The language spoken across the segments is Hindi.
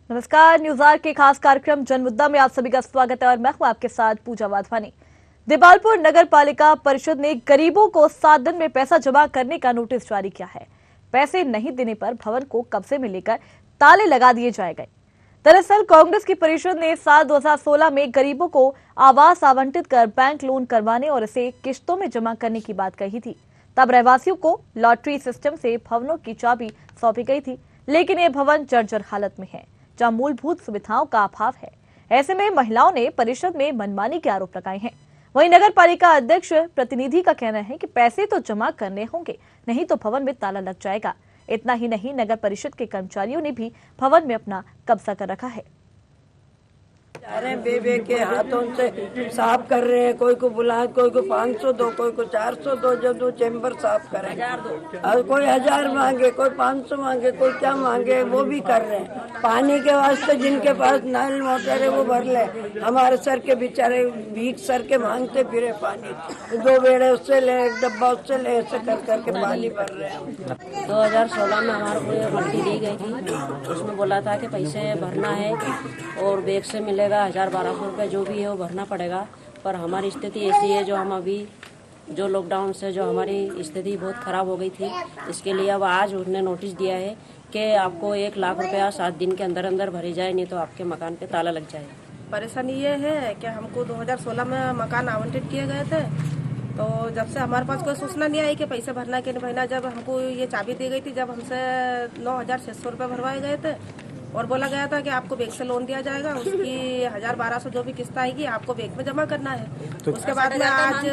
नमस्कार, न्यूज आर के खास कार्यक्रम जनमुद्दा में आप सभी का स्वागत है और मैं हूं आपके साथ पूजा वाधवानी। देपालपुर नगर पालिका परिषद ने गरीबों को 7 दिन में पैसा जमा करने का नोटिस जारी किया है। पैसे नहीं देने पर भवन को कब्जे में लेकर ताले लगा दिए जाएंगे। दरअसल कांग्रेस की परिषद ने साल 2016 में गरीबों को आवास आवंटित कर बैंक लोन करवाने और इसे किश्तों में जमा करने की बात कही थी। तब रहवासियों को लॉटरी सिस्टम से भवनों की चाबी सौंपी गई थी, लेकिन ये भवन जर्जर हालत में है, जहां मूलभूत सुविधाओं का अभाव है। ऐसे में महिलाओं ने परिषद में मनमानी के आरोप लगाए हैं। वहीं नगर पालिका अध्यक्ष प्रतिनिधि का कहना है कि पैसे तो जमा करने होंगे, नहीं तो भवन में ताला लग जाएगा। इतना ही नहीं, नगर परिषद के कर्मचारियों ने भी भवन में अपना कब्जा कर रखा है। जा रहे हैं बे के हाथों से साफ कर रहे हैं। कोई को बुला, कोई को 500 दो, कोई को 400 दो, जब दो चैम्बर साफ करें। और कोई 1000 मांगे, कोई 500 मांगे, कोई क्या मांगे, वो भी कर रहे हैं। पानी के वास्ते जिनके पास नल मोटर है वो भर ले। हमारे सर के बेचारे भीख सर के मांगते फिरे पानी। 2 बेड़े उससे ले, 1 डब्बा उससे ले, ऐसे कर करके पानी भर रहे हैं। 2016 में हमारे को ये मल्टी दी गई थी। उसमें बोला था कि पैसे भरना है और बैग से मिलेगा 1000-1200 रुपये, जो भी है वो भरना पड़ेगा। पर हमारी स्थिति ऐसी है, जो हम अभी जो लॉकडाउन से जो हमारी स्थिति बहुत ख़राब हो गई थी, इसके लिए अब आज उन्होंने नोटिस दिया है कि आपको 1 लाख रुपया 7 दिन के अंदर अंदर भरे जाए, नहीं तो आपके मकान पे ताला लग जाएगा। परेशानी ये है कि हमको 2016 में मकान आवंटित किए गए थे, तो जब से हमारे पास कोई सूचना नहीं आई कि पैसे भरना कि नहीं भरना। जब हमको ये चाबी दी गई थी, जब हमसे 9600 रुपये भरवाए गए थे और बोला गया था कि आपको बैंक से लोन दिया जाएगा, उसकी 1000-1200 जो भी किस्त आएगी आपको बैंक में जमा करना है। तो उसके बाद में आज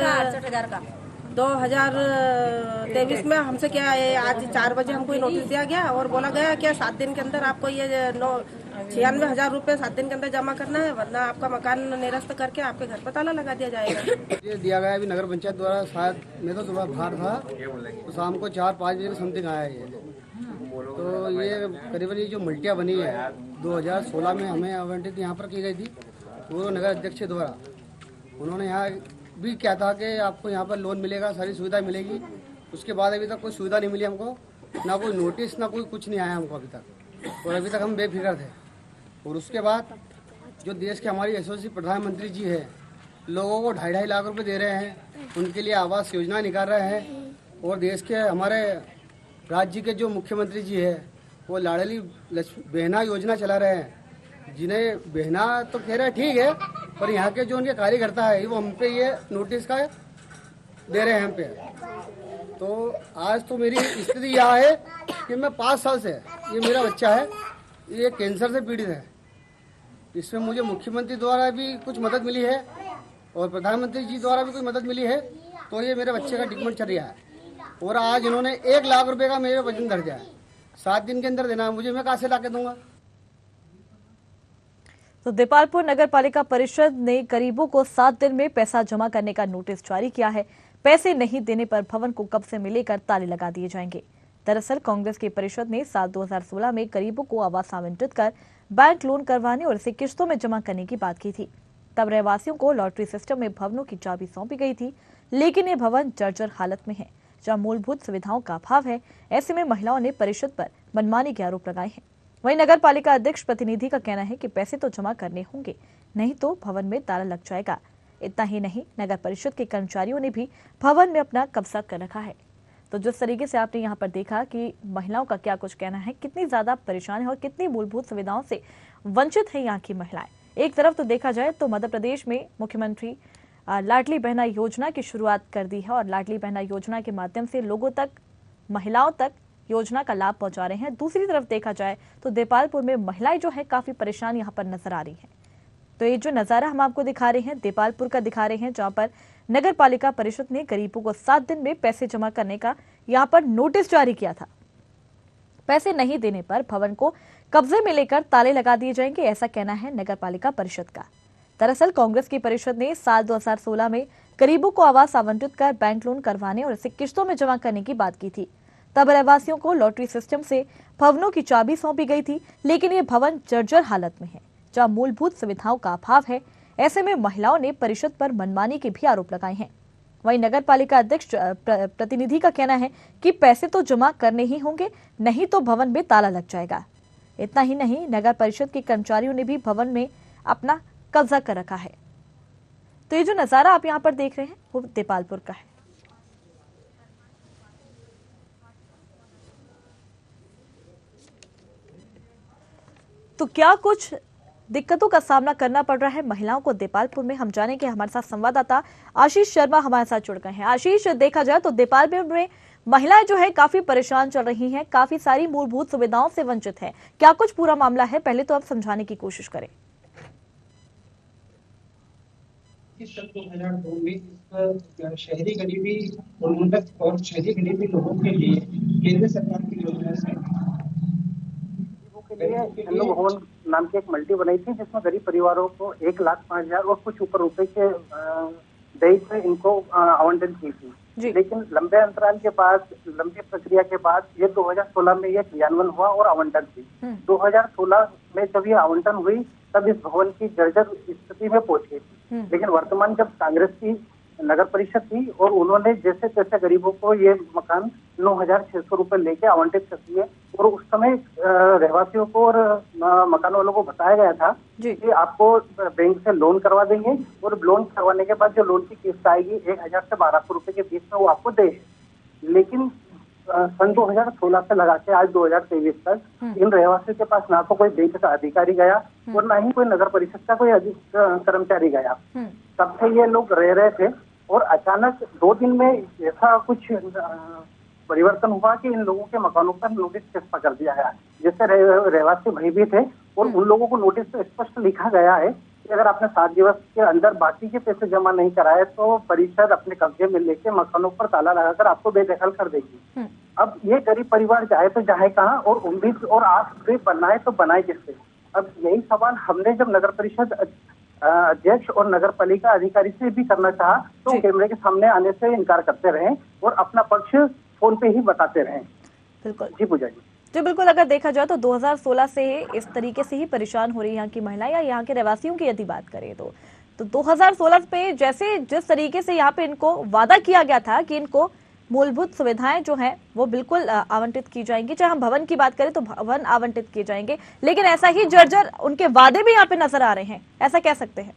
2023 में हमसे क्या है, आज 4 बजे हमको ये नोटिस दिया गया और बोला गया कि 7 दिन के अंदर आपको ये 96,000 रुपये 7 दिन के अंदर जमा करना है, वरना आपका मकान निरस्त करके आपके घर पर ताला लगा दिया जाएगा। ये दिया गया अभी नगर पंचायत द्वारा। शायद मैं तो सुबह बाहर था, तो शाम को 4-5 बजे समथिंग आया ये। तो ये करीबन ये जो मल्टियाँ बनी है 2016 में हमें आवंटित यहाँ पर की गई थी। वो नगर अध्यक्ष द्वारा उन्होंने यहाँ भी क्या था कि आपको यहाँ पर लोन मिलेगा, सारी सुविधा मिलेगी। उसके बाद अभी तक कोई सुविधा नहीं मिली हमको, ना कोई नोटिस, ना कोई कुछ नहीं आया हमको अभी तक। और अभी तक हम बेफिक्र थे। और उसके बाद जो देश के हमारी यशस्वी प्रधानमंत्री जी है, लोगों को 2.5 लाख रुपए दे रहे हैं, उनके लिए आवास योजना निकाल रहे हैं। और देश के हमारे राज्य के जो मुख्यमंत्री जी है, वो लाडली बहना योजना चला रहे हैं। जिन्हें बहना तो कह रहे हैं ठीक है, पर यहाँ के जो उनके कार्यकर्ता है वो हम पे ये नोटिस का दे रहे हैं हम पे। तो आज तो मेरी स्थिति यह है कि मैं 5 साल से, ये मेरा बच्चा है, ये कैंसर से पीड़ित है। इसमें मुझे मुख्यमंत्री द्वारा भी कुछ मदद मिली है और प्रधानमंत्री जी द्वारा भी कोई मदद मिली है। तो ये मेरे बच्चे का ट्रीटमेंट चल रहा है। और आज इन्होंने 1 लाख रुपए का मेरे वजन धर दिया है। 7 दिन के अंदर देना है मुझे, मैं कहाँ से ला के दूंगा। तो देपालपुर नगर पालिका परिषद ने गरीबों को 7 दिन में पैसा जमा करने का नोटिस जारी किया है। पैसे नहीं देने पर भवन को कब्जे में लेकर ताले लगा दिए जाएंगे। दरअसल कांग्रेस की परिषद ने साल 2016 में गरीबों को आवास आवंटित कर बैंक लोन करवाने और इसे किश्तों में जमा करने की बात की थी। तब रहवासियों को लॉटरी सिस्टम में भवनों की चाबी सौंपी गई थी, लेकिन ये भवन जर्जर हालत में है, जहां मूलभूत सुविधाओं का अभाव है। ऐसे में महिलाओं ने परिषद पर मनमानी के आरोप लगाए हैं। वहीं नगर पालिका अध्यक्ष प्रतिनिधि का कहना है कि पैसे तो जमा करने होंगे, नहीं तो भवन में ताला लग जाएगा। इतना ही नहीं, नगर परिषद के कर्मचारियों ने भी भवन में अपना कब्जा कर रखा है। तो जिस तरीके से आपने यहाँ पर देखा कि महिलाओं का क्या कुछ कहना है, कितनी ज्यादा परेशान है और कितनी मूलभूत सुविधाओं से वंचित है यहाँ की महिलाएं। एक तरफ तो देखा जाए तो मध्य प्रदेश में मुख्यमंत्री लाडली बहना योजना की शुरुआत कर दी है और लाडली बहना योजना के माध्यम से लोगों तक, महिलाओं तक योजना का लाभ पहुंचा रहे हैं। दूसरी तरफ देखा जाए तो देपालपुर में महिलाएं जो है काफी परेशान यहाँ पर नजर आ रही हैं। तो ये जो नजारा हम आपको दिखा रहे हैं देपालपुर का दिखा रहे हैं, जहां पर नगर पालिका परिषद ने गरीबों को 7 दिन में पैसे जमा करने का यहाँ पर नोटिस जारी किया था। पैसे नहीं देने पर भवन को कब्जे में लेकर ताले लगा दिए जाएंगे, ऐसा कहना है नगर पालिका परिषद का। दरअसल कांग्रेस की परिषद ने साल 2016 में गरीबों को आवास आवंटित कर बैंक लोन करवाने और इसे किश्तों में जमा करने की बात की थी। तब रहवासियों को लॉटरी सिस्टम से भवनों की चाबी सौंपी गई थी, लेकिन ये भवन जर्जर हालत में है, जहां मूलभूत सुविधाओं का अभाव है। ऐसे में महिलाओं ने परिषद पर मनमानी के भी आरोप लगाए हैं। वहीं नगर पालिका अध्यक्ष प्रतिनिधि का कहना है कि पैसे तो जमा करने ही होंगे, नहीं तो भवन में ताला लग जाएगा। इतना ही नहीं, नगर परिषद के कर्मचारियों ने भी भवन में अपना कब्जा कर रखा है। तो ये जो नजारा आप यहाँ पर देख रहे हैं वो देपालपुर का है। तो क्या कुछ दिक्कतों का सामना करना पड़ रहा है महिलाओं को देपालपुर में, हम जानेंगे। हमारे साथ संवाददाता आशीष शर्मा हमारे साथ जुड़ गए हैं। आशीष, देखा जाए तो देपालपुर में महिलाएं जो है काफी परेशान चल रही हैं, काफी सारी मूलभूत सुविधाओं से वंचित है। क्या कुछ पूरा मामला है, पहले तो आप समझाने की कोशिश करें। 2002 में इस शहरी गरीबी उन्मूलक और शहरी गरीबी लोगों के लिए केंद्र सरकार की योजना से हिंदू भवन नाम की एक मल्टी बनाई थी, जिसमें गरीब परिवारों को 1,05,000 और कुछ ऊपर रुपए के दहेज से इनको आवंटन की थी। लेकिन लंबे अंतराल के बाद, लंबी प्रक्रिया के बाद ये 2016 में ये क्रियान्वयन हुआ और आवंटन थी। 2016 में जब ये आवंटन हुई तब इस भवन की जर्जर स्थिति में पहुंच गई थी। लेकिन वर्तमान जब कांग्रेस की नगर परिषद थी और उन्होंने जैसे तैसे गरीबों को ये मकान 9,600 रुपए लेके आवंटित कर दिए, और उस समय रहवासियों को और मकान वालों को बताया गया था कि आपको बैंक से लोन करवा देंगे, और लोन करवाने के बाद जो लोन की किस्त आएगी 1,000 से 1,200 रुपए के बीच में वो आपको दे। लेकिन सन 2016 से लगा के आज 2023 तक इन रहवासियों के पास ना तो कोई बैंक का अधिकारी गया और ना ही कोई नगर परिषद का कोई कर्मचारी गया। तब से ये लोग रह रहे थे, और अचानक 2 दिन में ऐसा कुछ परिवर्तन हुआ कि इन लोगों के मकानों पर नोटिस चस्पा कर दिया गया, जिससे रहवासी भयभीत थे। और उन लोगों को नोटिस पे स्पष्ट लिखा गया है कि अगर आपने 7 दिवस के अंदर बाकी के पैसे जमा नहीं कराए तो परिषद अपने कब्जे में लेके मकानों पर ताला लगाकर आपको बेदखल कर देगी। अब ये गरीब परिवार जाए तो जाए कहाँ, और उम्मीद और आस भी बनाए तो बनाए किससे। अब यही सवाल हमने जब नगर परिषद अध्यक्ष और नगर पालिका अधिकारी से भी करना चाहा तो कैमरे के सामने आने से इनकार करते रहे और अपना पक्ष फोन पे ही बताते रहे। बिल्कुल जी पूजा जी, बिल्कुल। अगर देखा जाए तो 2016 से इस तरीके से ही परेशान हो रही है यहाँ की महिला या यहाँ के रहवासियों की यदि बात करें तो 2016 पे जैसे जिस तरीके से यहाँ पे इनको वादा किया गया था कि इनको मूलभूत सुविधाएं जो हैं वो बिल्कुल आवंटित की जाएंगी, चाहे हम भवन की बात करें तो भवन आवंटित किए जाएंगे, लेकिन ऐसा ही जर्जर उनके वादे भी यहाँ पे नजर आ रहे हैं, ऐसा कह सकते हैं।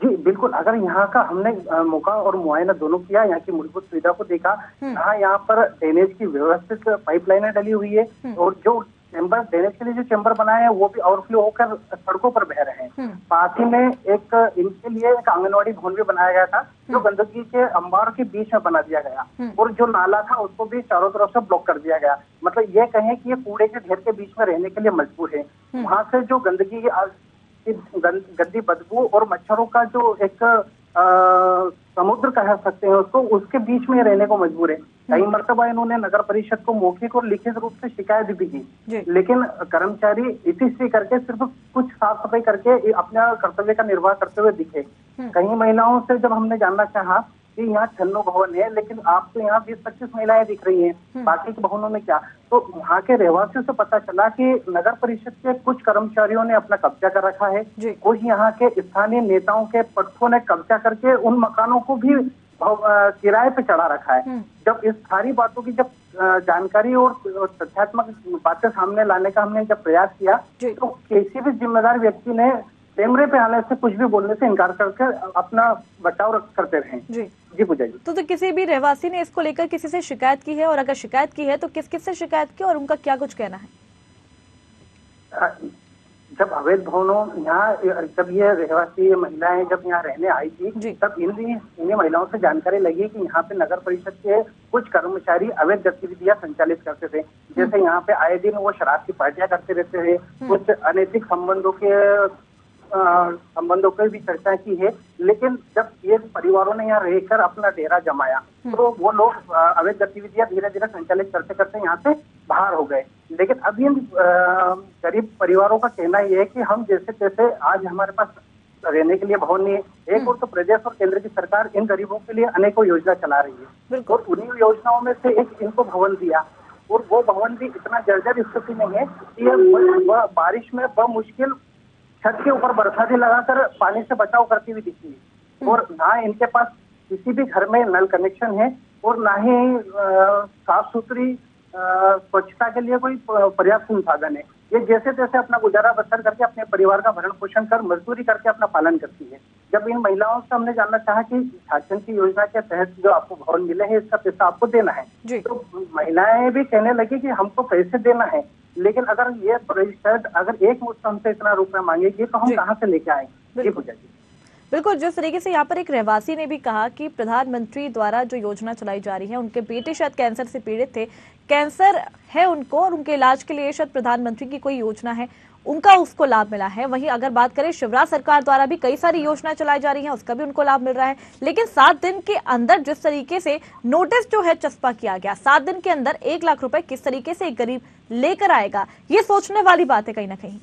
जी बिल्कुल, अगर यहाँ का हमने मौका और मुआयना दोनों किया, यहाँ की मूलभूत सुविधा को देखा, यहाँ पर ड्रेनेज की व्यवस्थित पाइपलाइनें डली हुई है, और जो चैम्बर ड्रेनेज के लिए जो चैम्बर बनाए हैं वो भी ओवरफ्लो होकर सड़कों पर बह रहे हैं। पास ही में एक इनके लिए एक आंगनवाड़ी भवन भी बनाया गया था, जो गंदगी के अंबार के बीच में बना दिया गया, और जो नाला था उसको भी चारों तरफ से ब्लॉक कर दिया गया। मतलब ये कहें कि ये कूड़े के ढेर के बीच में रहने के लिए मजबूर है। वहां से जो गंदगी गंदी बदबू और मच्छरों का जो एक समुद्र कह सकते हैं उसको, उसके बीच में रहने को मजबूर है। कई मर्तबा इन्होंने नगर परिषद को मौखिक और लिखित रूप से शिकायत भी की, लेकिन कर्मचारी इसी करके सिर्फ कुछ साफ सफाई करके अपना कर्तव्य का निर्वाह करते हुए दिखे। कई महिलाओं से जब हमने जानना चाहा कि यहाँ 96 भवन है, लेकिन आप तो यहाँ 20-25 महिलाएं दिख रही हैं, बाकी के भवनों में क्या? तो वहाँ के रहवासियों से पता चला कि नगर परिषद के कुछ कर्मचारियों ने अपना कब्जा कर रखा है, कुछ यहाँ के स्थानीय नेताओं के पट्टों ने कब्जा करके उन मकानों को भी किराए पे चढ़ा रखा है। जब इस सारी बातों की जब जानकारी और तथ्यात्मक बातें सामने लाने का हमने जब प्रयास किया, तो किसी भी जिम्मेदार व्यक्ति ने कैमरे पे आने से, कुछ भी बोलने से इनकार करके अपना बचाव करते रहे। जी पूजा जी। तो किसी भी रहवासी ने इसको लेकर किसी से शिकायत की है, और अगर शिकायत की है तो किस किस से शिकायत की और उनका क्या कुछ कहना है? जब अवैध भवनों यहाँ, जब ये रहवासी महिलाएं जब यहाँ रहने आई थी, तब इन्हीं महिलाओं से जानकारी लगी कि यहाँ पे नगर परिषद के कुछ कर्मचारी अवैध गतिविधियां संचालित करते थे। जैसे यहाँ पे आए दिन वो शराब की पार्टियां करते रहते थे, कुछ अनैतिक संबंधों की भी चर्चा की है। लेकिन जब ये परिवारों ने यहाँ रहकर अपना डेरा जमाया, तो वो लोग अवैध गतिविधियां धीरे धीरे संचालित करते करते यहाँ से बाहर हो गए। लेकिन अभी इन गरीब परिवारों का कहना यह है कि हम जैसे तैसे, आज हमारे पास रहने के लिए भवन नहीं है। एक और तो प्रदेश और केंद्र की सरकार इन गरीबों के लिए अनेकों योजना चला रही है, और उन्हीं योजनाओं में से एक इनको भवन दिया, और वो भवन भी इतना जर्जर स्थिति में है कि बारिश में बमुश्किल छत के ऊपर बरसाती लगाकर पानी से बचाव करती हुई दिखती है। और ना इनके पास किसी भी घर में नल कनेक्शन है, और ना ही साफ सुथरी स्वच्छता के लिए कोई पर्याप्त संसाधन है। ये जैसे तैसे अपना गुजारा बसर करके अपने परिवार का भरण पोषण कर मजदूरी करके अपना पालन करती है। जब इन महिलाओं से हमने जानना चाहा कि शासन की योजना के तहत जो आपको भवन मिले हैं इसका पैसा आपको देना है, तो महिलाएं भी कहने लगी कि हमको पैसे देना है, लेकिन अगर ये परिषद अगर एक मुश्त हमसे इतना रुपया मांगेगी तो हम कहाँ से लेके आएंगे। जी पूजा जी, बिल्कुल। जिस तरीके से यहाँ पर एक रहवासी ने भी कहा कि प्रधानमंत्री द्वारा जो योजना चलाई जा रही है, उनके बेटे शायद कैंसर से पीड़ित थे, कैंसर है उनको और उनके इलाज के लिए शायद प्रधानमंत्री की कोई योजना है, उनका उसको लाभ मिला है। वहीं अगर बात करें शिवराज सरकार द्वारा भी कई सारी योजनाएं चलाई जा रही हैं, उसका भी उनको लाभ मिल रहा है। लेकिन 7 दिन के अंदर जिस तरीके से नोटिस जो है चस्पा किया गया, 7 दिन के अंदर 1 लाख रुपए किस तरीके से एक गरीब लेकर आएगा, ये सोचने वाली बात है कहीं ना कहीं।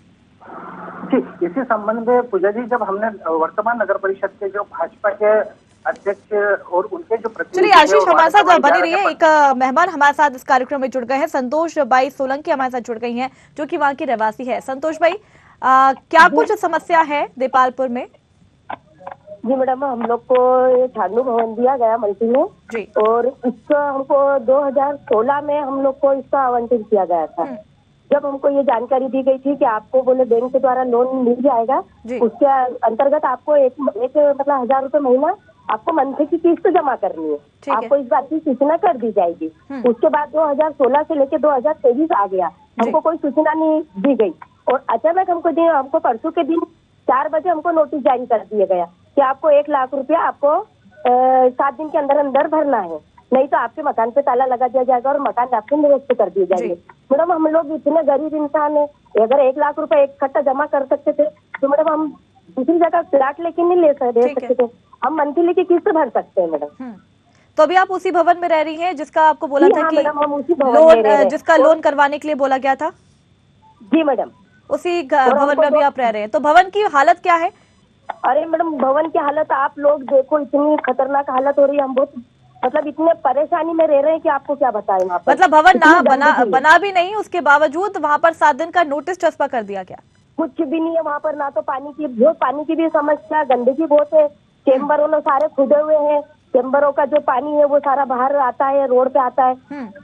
जी, इसी संबंध में पूजा जी, जब हमने वर्तमान नगर परिषद के जो भाजपा के अध्यक्ष और उनके जो चलिए आशीष हमारे साथ बने रही है। एक मेहमान हमारे साथ इस कार्यक्रम में जुड़ गए हैं, संतोष बाई सोलंकी हमारे साथ जुड़ गई हैं, जो कि वहाँ की रहवासी है। संतोष भाई, क्या कुछ समस्या है देपालपुर में? जी मैडम, हम लोग को छानू भवन दिया गया मल्टी में जी, और इसका हमको 2016 में हम लोग को इसका आवंटन किया गया था। जब हमको ये जानकारी दी गई थी कि आपको बोले बैंक के द्वारा लोन मिल जाएगा, उसके अंतर्गत आपको एक मतलब 1000 रुपए महीना आपको मंथली की किस्त जमा करनी है, आपको इस बात की सूचना कर दी जाएगी। उसके बाद 2016 से लेकर 2023 आ गया, हमको कोई सूचना नहीं दी गई, और अचानक हमको परसों के दिन 4 बजे हमको नोटिस जारी कर दिया गया कि आपको 1 लाख रुपया आपको 7 दिन के अंदर अंदर भरना है, नहीं तो आपके मकान पे ताला लगा दिया जाएगा और मकान आपके निरस्त कर दिए जाएंगे। मैडम, हम लोग इतने गरीब इंसान है, अगर 1 लाख रुपए इकट्ठा जमा कर सकते थे तो मैडम हम दूसरी जगह फ्लैट लेके नहीं ले सकते थे, हम मंथली की किस्त भर सकते हैं मैडम। तो अभी आप उसी भवन में रह रही हैं जिसका आपको बोला था कि हम उसी भवन जिसका लोन करवाने के लिए बोला गया था? जी मैडम, उसी भवन में अभी आप रह रहे हैं। तो भवन की हालत क्या है? अरे मैडम, भवन की हालत आप लोग देखो, इतनी खतरनाक हालत हो रही है, हम बहुत मतलब इतने परेशानी में रह रहे हैं कि आपको क्या बताएं। मतलब भवन ना बना भी नहीं, उसके बावजूद वहाँ पर 7 दिन का नोटिस चस्पा कर दिया गया। कुछ भी नहीं है वहाँ पर, ना तो पानी की भी समस्या, गंदगी बहुत है, चेम्बरों में सारे खुदे हुए हैं, चेम्बरों का जो पानी है वो सारा बाहर आता है, रोड पे आता है।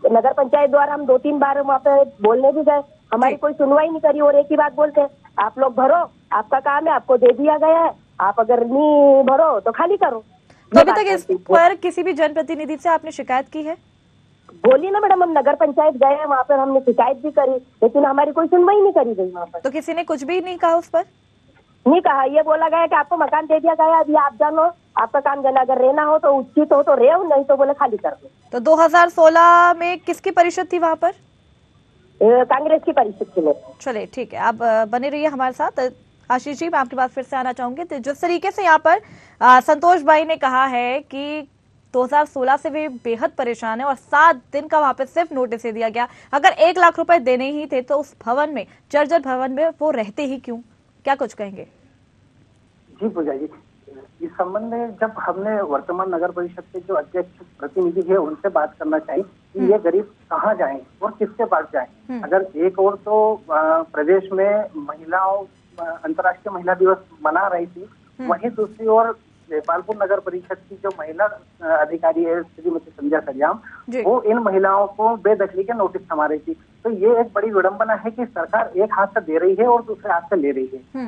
नगर पंचायत द्वारा हम 2-3 बार वहाँ पे बोलने भी गए, हमारी कोई सुनवाई नहीं करी, और एक ही बात बोलते हैं, आप लोग भरो, आपका काम है, आपको दे दिया गया है, आप अगर नहीं भरो तो खाली करो। तो अभी तक इस पर किसी भी जनप्रतिनिधि से आपने शिकायत की है? बोली ना मैडम, हम नगर पंचायत गए हैं, वहाँ पर हमने शिकायत भी करी, लेकिन हमारी कोई सुनवाई नहीं करी गई वहाँ पर। तो किसी ने कुछ भी नहीं कहा उस पर? नहीं कहा, ये बोला गया कि आपको मकान दे दिया गया, अभी आप जानो, आपका काम जाना, अगर रहना हो तो उचित हो तो रहो, नहीं तो बोले खाली कर दो। तो 2016 में किसकी परिषद थी वहाँ पर? कांग्रेस की परिषद थी। चलिए ठीक है, आप बने रहिए हमारे साथ। आशीष जी, मैं आपके पास फिर से आना चाहूंगी। तो जिस तरीके से यहाँ पर संतोष भाई ने कहा है कि 2016 से वे बेहद परेशान है और 7 दिन का वहां पे सिर्फ नोटिस दे दिया गया, अगर 1 लाख रुपए देने ही थे तो उस भवन में, जर्जर भवन में वो रहते ही क्यों? क्या कुछ कहेंगे? जी पूजा जी, इस संबंध में जब हमने वर्तमान नगर परिषद के जो अध्यक्ष प्रतिनिधि है उनसे बात करना चाहिए कि ये गरीब कहाँ जाएं और किसके पास जाएं। अगर एक और तो प्रदेश में महिलाओं अंतर्राष्ट्रीय महिला दिवस मना रही थी, वहीं दूसरी ओर देपालपुर नगर परिषद की जो महिला अधिकारी है श्रीमती संध्या सरियाम, वो इन महिलाओं को बेदखली के नोटिस थमा रही थी। तो ये एक बड़ी विडंबना है कि सरकार एक हाथ से दे रही है और दूसरे हाथ से ले रही है।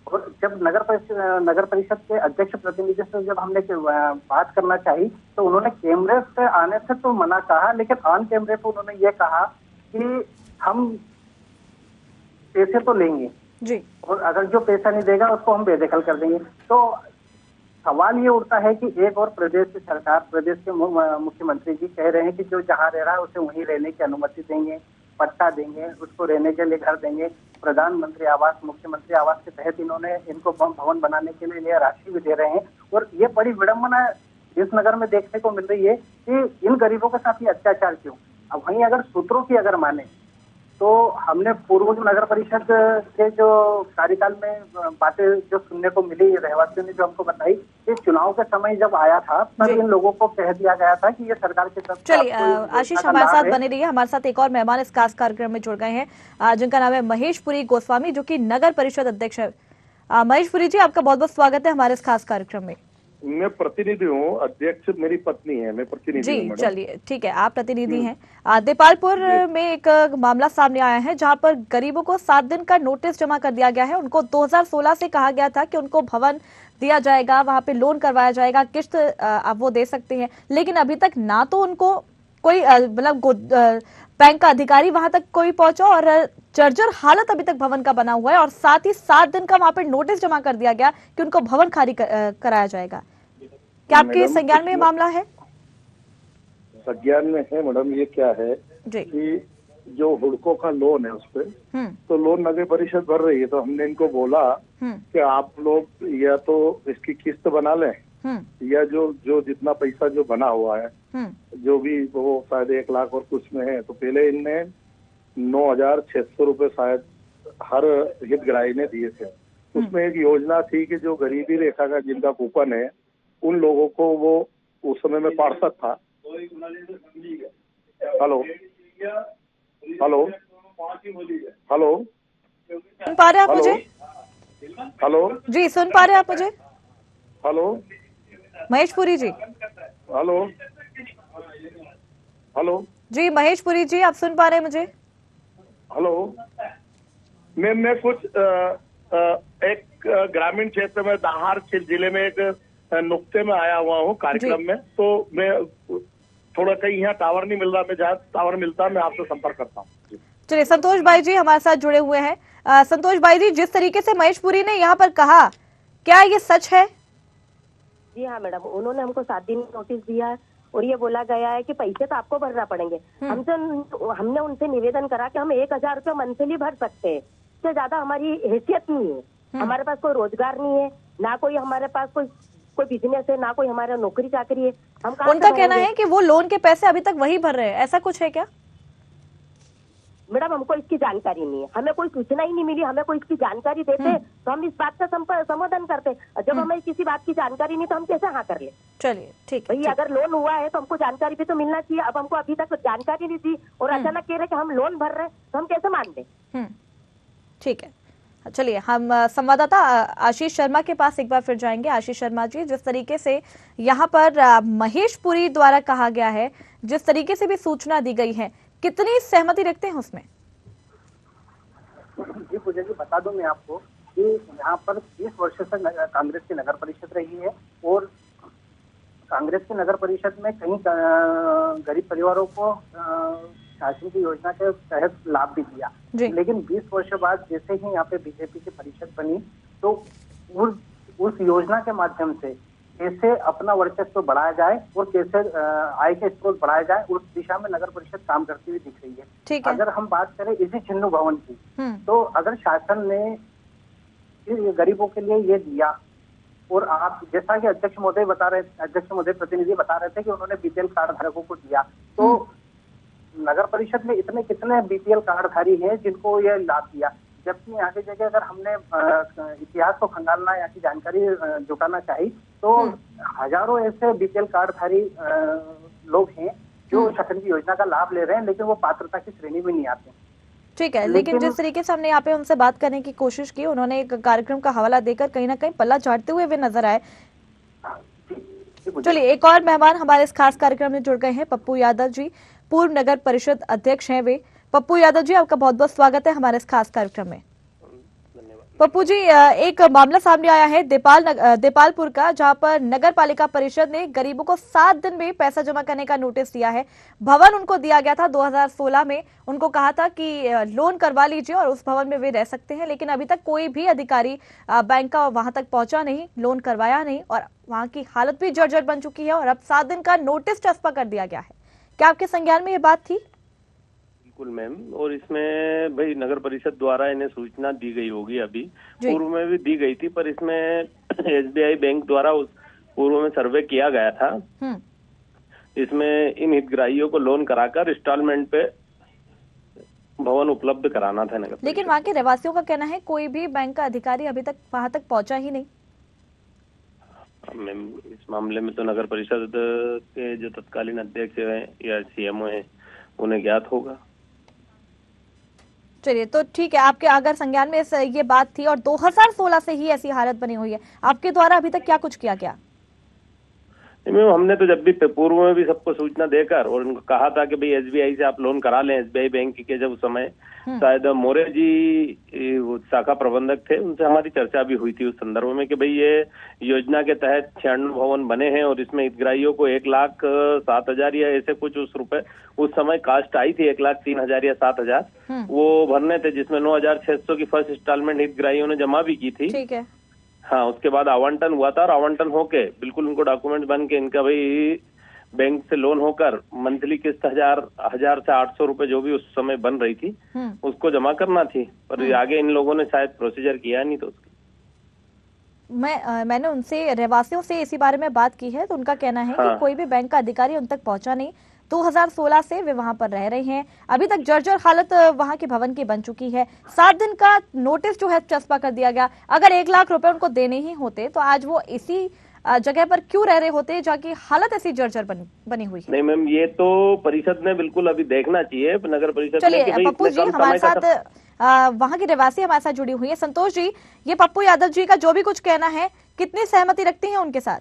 और जब नगर परिषद के अध्यक्ष प्रतिनिधि से जब हमने बात करना चाहिए तो उन्होंने कैमरे से आने से तो मना कहा, लेकिन ऑन कैमरे पे उन्होंने ये कहा कि हम पैसे तो लेंगे जी, और अगर जो पैसा नहीं देगा उसको हम बेदखल कर देंगे। तो सवाल ये उठता है कि एक और प्रदेश की सरकार, प्रदेश के मुख्यमंत्री जी कह रहे हैं कि जो जहाँ रह रहा है उसे वहीं रहने की अनुमति देंगे, पट्टा देंगे, उसको रहने के लिए घर देंगे। प्रधानमंत्री आवास, मुख्यमंत्री आवास के तहत इन्होंने इनको भवन बनाने के लिए राशि भी दे रहे हैं। और ये बड़ी विडंबना इस नगर में देखने को मिल रही है कि इन गरीबों के साथ ये अत्याचार क्यों। अब वहीं अगर सूत्रों की अगर माने तो हमने पूर्व जो नगर परिषद के जो कार्यकाल में बातें जो सुनने को मिली, रहवासियों ने जो हमको बताई, कि चुनाव के समय जब आया था तब इन लोगों को कह दिया गया था कि ये सरकार की तरफ। चलिए आशीष हमारे साथ बने रहिए, हमारे साथ एक और मेहमान इस खास कार्यक्रम में जुड़ गए हैं जिनका नाम है महेश पुरी गोस्वामी, जो कि नगर परिषद अध्यक्ष है। महेश पुरी जी, आपका बहुत बहुत स्वागत है हमारे इस खास कार्यक्रम में। मैं प्रतिनिधि हूँ, अध्यक्ष मेरी पत्नी है, मैं प्रतिनिधि हूँ जी मैडम। चलिए ठीक है, आप प्रतिनिधि हैं। देपालपुर में एक मामला सामने आया है जहां पर गरीबों को 7 दिन का नोटिस जमा कर दिया गया है। उनको 2016 से कहा गया था कि उनको भवन दिया जाएगा, वहां पे लोन करवाया जाएगा, किस्त आप वो दे सकते हैं, लेकिन अभी तक ना तो उनको कोई मतलब बैंक का अधिकारी वहां तक कोई पहुंचा और जर्जर हालत अभी तक भवन का बना हुआ है, और साथ ही 7 दिन का वहां पर नोटिस जमा कर दिया गया कि उनको भवन खाली कराया जाएगा। क्या आपके संज्ञान में ये मामला है? संज्ञान में है मैडम। ये क्या है कि जो हुडको का लोन है उस पे तो लोन नगर परिषद भर रही है, तो हमने इनको बोला कि आप लोग या तो इसकी किस्त बना लें या जो जितना पैसा जो बना हुआ है जो भी वो शायद 1 लाख और कुछ में है, तो पहले इनने 9,600 रुपए शायद हर हितग्राही ने दिए थे। उसमें एक योजना थी कि जो गरीबी रेखा का जिनका कूपन है उन लोगों को वो उस समय में पार्षद था। हेलो हेलो हेलो सुन पा रहे हैं आप मुझे? हेलो जी सुन पा रहे हैं आप मुझे? हेलो महेश पुरी जी। हेलो हेलो जी महेश पुरी जी, आप सुन पा रहे हैं मुझे? हेलो मैं कुछ एक ग्रामीण क्षेत्र में धार जिले में एक नुक्ते में आया हुआ हूँ कार्यक्रम में, तो मैं थोड़ा कहीं यहाँ टावर नहीं मिल रहा, मैं जहाँ टावर मिलता मैं आपसे संपर्क करता हूँ। चलिए संतोष भाई जी हमारे साथ जुड़े हुए हैं। संतोष भाई जी, जिस तरीके से महेश पुरी ने यहाँ पर कहा, क्या ये सच है? जी हाँ मैडम, उन्होंने हमको 7 दिन नोटिस दिया है और ये बोला गया है कि पैसे तो आपको भरना पड़ेंगे। हमने उनसे निवेदन करा कि हम 1,000 रुपये मंथली भर सकते हैं, इससे ज्यादा हमारी हैसियत नहीं है। हमारे पास कोई रोजगार नहीं है, ना कोई हमारे पास कोई बिजनेस है, ना कोई हमारा नौकरी चाकरी है। हम उनका कहना है कि वो लोन के पैसे अभी तक वही भर रहे हैं, ऐसा कुछ है क्या? मैडम हमको इसकी जानकारी नहीं है, हमें कोई सूचना ही नहीं मिली। हमें कोई इसकी जानकारी देते तो हम इस बात का समाधान करते। जब हमें किसी बात की जानकारी नहीं तो हम कैसे हाँ कर ले? चलिए ठीक है भाई, अगर लोन हुआ है तो हमको जानकारी भी तो मिलना चाहिए। अब हमको अभी तक जानकारी नहीं दी और अचानक कह रहे कि हम लोन भर रहे हैं, तो हम कैसे मान लें? ठीक है, चलिए हम संवाददाता आशीष शर्मा के पास एक बार फिर जाएंगे। आशीष शर्मा जी, जिस तरीके से यहाँ पर महेश पुरी द्वारा कहा गया है, जिस तरीके से भी सूचना दी गई है, कितनी सहमति रखते हैं उसमें? जी पूजा जी, बता दूं मैं आपको कि यहाँ पर 20 वर्ष से कांग्रेस की नगर परिषद रही है और कांग्रेस की नगर परिषद में कई गरीब परिवारों को शासन की योजना के तहत लाभ भी दिया, लेकिन 20 वर्ष बाद जैसे ही यहाँ पे बीजेपी की परिषद बनी तो उस योजना के माध्यम से कैसे अपना वर्चस्व बढ़ाया जाए और कैसे आय के स्रोत बढ़ाया जाए, उस दिशा में नगर परिषद काम करती हुई दिख रही है। अगर हम बात करें इसी चिन्नू भवन की, तो अगर शासन ने गरीबों के लिए ये दिया और आप जैसा कि अध्यक्ष महोदय प्रतिनिधि बता रहे थे कि उन्होंने बीपीएल कार्ड धारकों को दिया, तो नगर परिषद में इतने कितने बीपीएल कार्डधारी हैं जिनको ये लाभ दिया, जबकि यहाँ की जगह अगर हमने इतिहास को खंगालना, यहाँ की जानकारी जुटाना चाहिए तो हजारों ऐसे बीपीएल कार्डधारी लोग हैं जो शासन की योजना का लाभ ले रहे हैं, लेकिन वो पात्रता की श्रेणी में नहीं आते। ठीक है, लेकिन जिस तरीके से हमने यहाँ पे उनसे बात करने की कोशिश की, उन्होंने एक कार्यक्रम का हवाला देकर कहीं ना कहीं पल्ला झाड़ते हुए वे नजर आए। चलिए, एक और मेहमान हमारे इस खास कार्यक्रम में जुड़ गए हैं, पप्पू यादव जी, पूर्व नगर परिषद अध्यक्ष हैं वे। पप्पू यादव जी, आपका बहुत बहुत स्वागत है हमारे इस खास कार्यक्रम में। पप्पू जी, एक मामला सामने आया है देपालपुर का, जहां पर नगर पालिका परिषद ने गरीबों को 7 दिन में पैसा जमा करने का नोटिस दिया है। भवन उनको दिया गया था 2016 में, उनको कहा था कि लोन करवा लीजिए और उस भवन में वे रह सकते हैं, लेकिन अभी तक कोई भी अधिकारी बैंक का वहां तक पहुंचा नहीं, लोन करवाया नहीं, और वहां की हालत भी जर्जर बन चुकी है और अब 7 दिन का नोटिस चस्पा कर दिया गया है। क्या आपके संज्ञान में ये बात थी? बिल्कुल मैम, और इसमें भाई नगर परिषद द्वारा इन्हें सूचना दी गई होगी, अभी पूर्व में भी दी गई थी, पर इसमें एसबीआई बैंक द्वारा उस पूर्व में सर्वे किया गया था। इसमें इन हितग्राहियों को लोन कराकर इंस्टॉलमेंट पे भवन उपलब्ध कराना था नगर। लेकिन वहाँ के रहवासियों का कहना है कोई भी बैंक का अधिकारी अभी तक वहां तक पहुंचा ही नहीं। मैम, इस मामले में तो नगर परिषद के जो तत्कालीन अध्यक्ष हैं या सीएमओ हैं उन्हें ज्ञात होगा। चलिए, तो ठीक है, आपके अगर संज्ञान में ये बात थी और 2016 से ही ऐसी हालत बनी हुई है, आपके द्वारा अभी तक क्या कुछ किया गया? मैम हमने तो जब भी पूर्व में भी सबको सूचना देकर और उनको कहा था कि भाई एसबीआई से आप लोन करा लें। एसबीआई बैंक के जब उस समय शायद मोरे जी वो शाखा प्रबंधक थे, उनसे हमारी चर्चा भी हुई थी उस संदर्भ में कि भाई ये योजना के तहत 96 भवन बने हैं और इसमें हितग्राहियों को 1,07,000 या ऐसे कुछ उस समय कास्ट आई थी 1,03,000 या 7,000 वो भरने थे, जिसमें 9,600 की फर्स्ट इंस्टॉलमेंट हितग्राहियों ने जमा भी की थी। ठीक है। हाँ, उसके बाद आवंटन हुआ था और आवंटन होके बिल्कुल उनको डॉक्यूमेंट बन के इनका भाई बैंक से लोन होकर मंथली किस्त 1,000 से 800 रुपए जो भी उस समय बन रही थी उसको जमा करना थी, पर आगे इन लोगों ने शायद प्रोसीजर किया नहीं। तो मैंने उनसे रहवासियों से इसी बारे में बात की है तो उनका कहना है कि कोई भी बैंक का अधिकारी उन तक पहुंचा नहीं। 2016 से वे वहां पर रह रहे हैं, अभी तक जर्जर हालत वहां के भवन की बन चुकी है। 7 दिन का नोटिस जो है चस्पा कर दिया गया। अगर 1 लाख रुपए उनको देने ही होते तो आज वो इसी जगह पर क्यों रह रहे होते जबकि हालत ऐसी जर्जर बनी हुई है। नहीं मैम, ये तो परिषद ने बिल्कुल अभी देखना चाहिए, नगर परिषद। चलिए पप्पू जी हमारे साथ वहाँ की रहवासी हमारे साथ जुड़ी हुई है। संतोष जी, ये पप्पू यादव जी का जो भी कुछ कहना है, कितनी सहमति रखती हैं उनके साथ?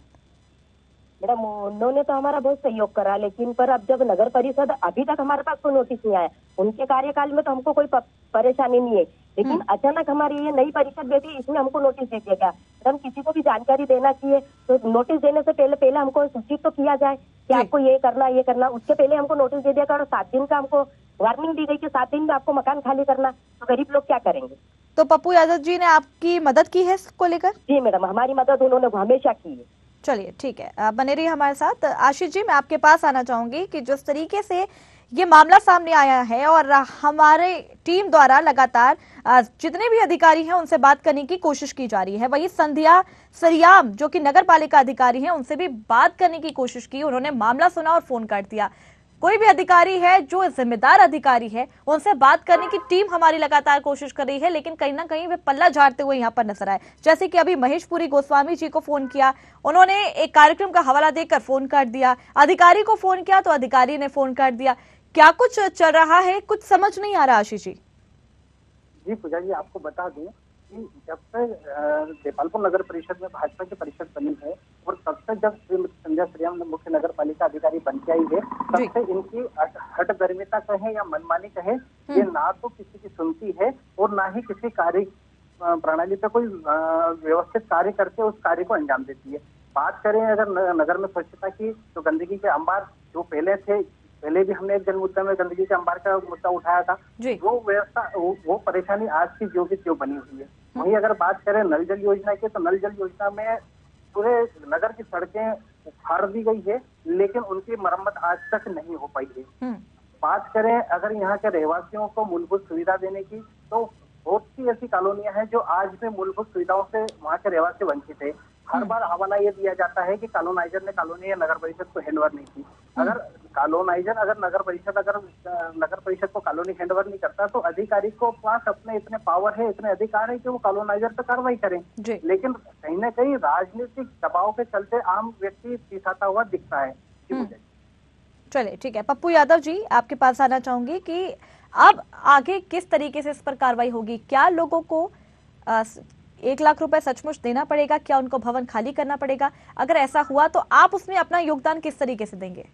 मैडम उन्होंने तो हमारा बहुत सहयोग करा, लेकिन पर अब जब नगर परिषद अभी तक हमारे पास कोई नोटिस नहीं आया, उनके कार्यकाल में तो हमको कोई परेशानी नहीं है, लेकिन अचानक हमारी ये नई परिषद बैठी, इसमें हमको नोटिस दे दिया गया। मैडम किसी को भी जानकारी देना चाहिए तो नोटिस देने से पहले हमको सूचित तो किया जाए कि आपको ये करना। उसके पहले हमको नोटिस दे दिया गया और 7 दिन का हमको वार्निंग दी गई कि 7 दिन में आपको मकान खाली करना। तो गरीब लोग क्या करेंगे? तो पप्पू यादव जी ने आपकी मदद की है इसको लेकर? जी मैडम, हमारी मदद उन्होंने हमेशा की है। चलिए ठीक है, आप बने रहिए हमारे साथ। आशीष जी, मैं आपके पास आना चाहूंगी कि जिस तरीके से ये मामला सामने आया है और हमारे टीम द्वारा लगातार जितने भी अधिकारी हैं उनसे बात करने की कोशिश की जा रही है, वही संध्या सरियाम जो कि नगर पालिका अधिकारी हैं उनसे भी बात करने की कोशिश की। उन्होंने मामला सुना और फोन काट दिया। कोई भी अधिकारी है जो जिम्मेदार अधिकारी है उनसे बात करने की टीम हमारी लगातार कोशिश कर रही है, लेकिन कहीं ना कहीं वे पल्ला झाड़ते हुए यहाँ पर नजर आए। जैसे कि अभी महेशपुरी गोस्वामी जी को फोन किया, उन्होंने एक कार्यक्रम का हवाला देकर फोन काट दिया। अधिकारी को फोन किया तो अधिकारी ने फोन काट दिया। क्या कुछ चल रहा है, कुछ समझ नहीं आ रहा आशीष जी। जी पूजा जी, आपको बता दूं कि जब से देपालपुर नगर परिषद में भाजपा की परिषद बनी है और तब से जब श्रीमती संध्या सरियाम मुख्य नगर पालिका अधिकारी बन के आई है, तब से इनकी हठधर्मिता कहे या मनमानी कहे, ये ना तो किसी की सुनती है और ना ही किसी कार्य प्रणाली पे कोई व्यवस्थित कार्य करके उस कार्य को अंजाम देती है। बात करें अगर नगर में स्वच्छता की, तो गंदगी के अंबार जो पहले भी हमने एक जन मुद्दा में गंदगी के अंबार का मुद्दा उठाया था, वो व्यवस्था वो परेशानी आज की जो की जो बनी हुई है। वहीं अगर बात करें नल जल योजना की, तो नल जल योजना में पूरे नगर की सड़कें उखाड़ दी गई है, लेकिन उनकी मरम्मत आज तक नहीं हो पाई है। बात करें अगर यहाँ के रहवासियों को मूलभूत सुविधा देने की, तो बहुत सी ऐसी कॉलोनियां हैं जो आज भी मूलभूत सुविधाओं से वहाँ के रहवासी वंचित है। हर बार हवाला ये दिया जाता है कि कॉलोनाइजर ने कॉलोनी या नगर परिषद को हैंडओवर नहीं की। अगर नगर परिषद को कॉलोनी हैंडओवर नहीं करता, तो अधिकारी को पास अपने इतने पावर है, इतने अधिकार है कि वो कॉलोनाइजर पे कार्रवाई करें। लेकिन कहीं ना कहीं राजनीतिक दबाव के चलते आम व्यक्ति पिछाता हुआ दिखता है। चलिए ठीक है, पप्पू यादव जी आपके पास आना चाहूंगी कि अब आगे किस तरीके से इस पर कार्रवाई होगी? क्या लोगों को 1 लाख रुपए सचमुच देना पड़ेगा? क्या उनको भवन खाली करना पड़ेगा? अगर ऐसा हुआ तो आप उसमें अपना योगदान किस तरीके से देंगे?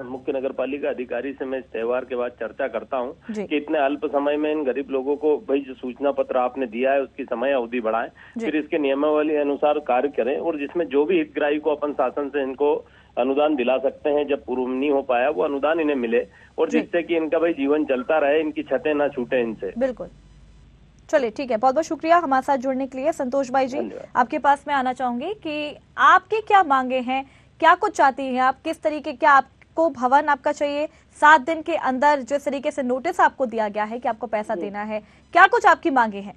मुख्य नगर पालिका अधिकारी से मैं इस त्योहार के बाद चर्चा करता हूं कि इतने अल्प समय में इन गरीब लोगों को भाई जो सूचना पत्र आपने दिया है उसकी समय अवधि बढ़ाएं, फिर इसके नियमावली अनुसार कार्य करें और जिसमें जो भी हितग्राही को अपन शासन से इनको अनुदान दिला सकते हैं, जब पूर्व नहीं हो पाया वो अनुदान इन्हें मिले और जिससे कि इनका भाई जीवन चलता रहे, इनकी छतें ना छूटे इनसे। बिल्कुल, चलिए ठीक है, बहुत बहुत शुक्रिया हमारे साथ जुड़ने के लिए। संतोष भाई जी, आपके पास मैं आना चाहूंगी कि आपकी क्या मांगे हैं, क्या कुछ चाहती हैं आप, किस तरीके, क्या आपको भवन आपका चाहिए? 7 दिन के अंदर जिस तरीके से नोटिस आपको दिया गया है कि आपको पैसा देना है, क्या कुछ आपकी मांगे हैं?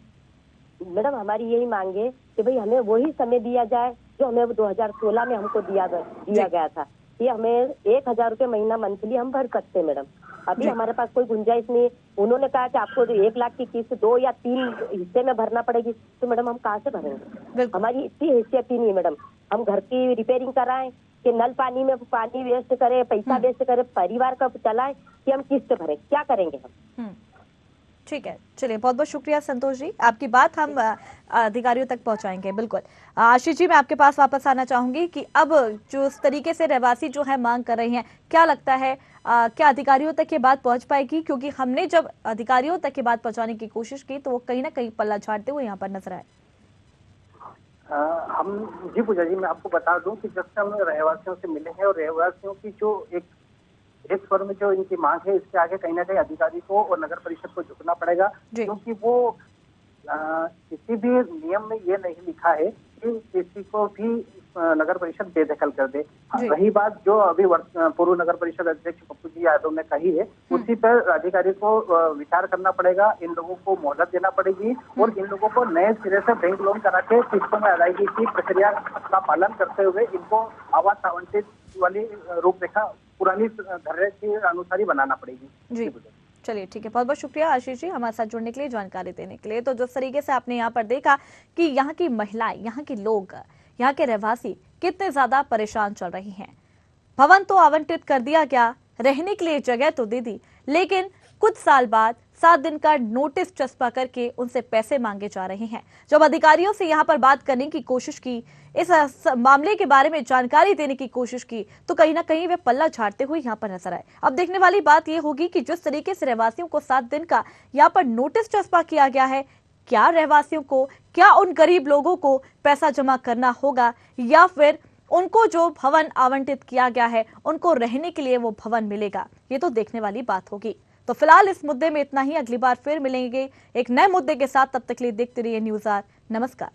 मैडम हमारी यही मांगे कि भाई हमें वही समय दिया जाए जो हमें 2016 में हमको दिया गया था। ये हमें 1,000 रुपये महीना मंथली हम भर सकते हैं मैडम। अभी हमारे पास कोई गुंजाइश नहीं। उन्होंने कहा कि आपको 1 लाख की किस्त 2 या 3 हिस्से में भरना पड़ेगी, तो मैडम हम कहाँ से भरेंगे? हमारी इतनी हैसियत ही नहीं मैडम। हम घर की रिपेयरिंग कराएं कि नल पानी में पानी वेस्ट करें, पैसा वेस्ट करें, परिवार का चलाएं कि हम किस्त भरें? क्या करेंगे हम? ठीक है, चलिए बहुत बहुत शुक्रिया संतोष जी, आपकी बात हम अधिकारियों तक पहुंचाएंगे। बिल्कुल आशीष जी, मैं आपके पास वापस आना चाहूंगी कि अब जो इस तरीके से रहवासी जो है मांग कर रही हैं, क्या लगता है क्या अधिकारियों तक ये बात पहुंच पाएगी? क्योंकि हमने जब अधिकारियों तक ये बात पहुंचाने की कोशिश की तो वो कहीं ना कहीं पल्ला झाड़ते हुए यहाँ पर नजर आए। हम जी पूजा जी, मैं आपको बता दूं कि जब से हम रहवासियों से मिले हैं और रहवासियों की जो एक स्वर में जो इनकी मांग है, इसके आगे कहीं ना कहीं अधिकारी को और नगर परिषद को झुकना पड़ेगा, क्योंकि वो किसी भी नियम में ये नहीं लिखा है कि किसी को भी नगर परिषद बेदखल कर दे। रही बात जो अभी पूर्व नगर परिषद अध्यक्ष पप्पू जी यादव ने कही है, उसी पर अधिकारी को विचार करना पड़ेगा। इन लोगों को मोहलत देना पड़ेगी और इन लोगों को नए सिरे से बैंक लोन करा के किस्तों में अदायगी की प्रक्रिया का पालन करते हुए इनको आवास आवंटित वाली रूपरेखा पुरानी धर्रे के अनुसार ही बनाना पड़ेगी। जी चलिए ठीक है, बहुत बहुत शुक्रिया आशीष जी हमारे साथ जुड़ने के लिए, जानकारी देने के लिए। तो जिस तरीके से आपने यहाँ पर देखा कि यहाँ की महिलाएं, यहाँ के लोग, यहाँ के रहवासी कितने ज्यादा परेशान चल रही हैं। भवन तो आवंटित कर दिया गया, रहने के लिए जगह तो दे दी, लेकिन कुछ साल बाद 7 दिन का नोटिस चस्पा करके उनसे पैसे मांगे जा रहे हैं। जब अधिकारियों से यहाँ पर बात करने की कोशिश की, इस मामले के बारे में जानकारी देने की कोशिश की, तो कहीं ना कहीं वे पल्ला झाड़ते हुए यहाँ पर नजर आए। अब देखने वाली बात यह होगी कि जिस तरीके से रहवासियों को 7 दिन का यहाँ पर नोटिस चस्पा किया गया है, क्या रहवासियों को, क्या उन गरीब लोगों को पैसा जमा करना होगा या फिर उनको जो भवन आवंटित किया गया है उनको रहने के लिए वो भवन मिलेगा, ये तो देखने वाली बात होगी। तो फिलहाल इस मुद्दे में इतना ही, अगली बार फिर मिलेंगे एक नए मुद्दे के साथ। तब तक के लिए देखते रहिए न्यूज़ आर। नमस्कार।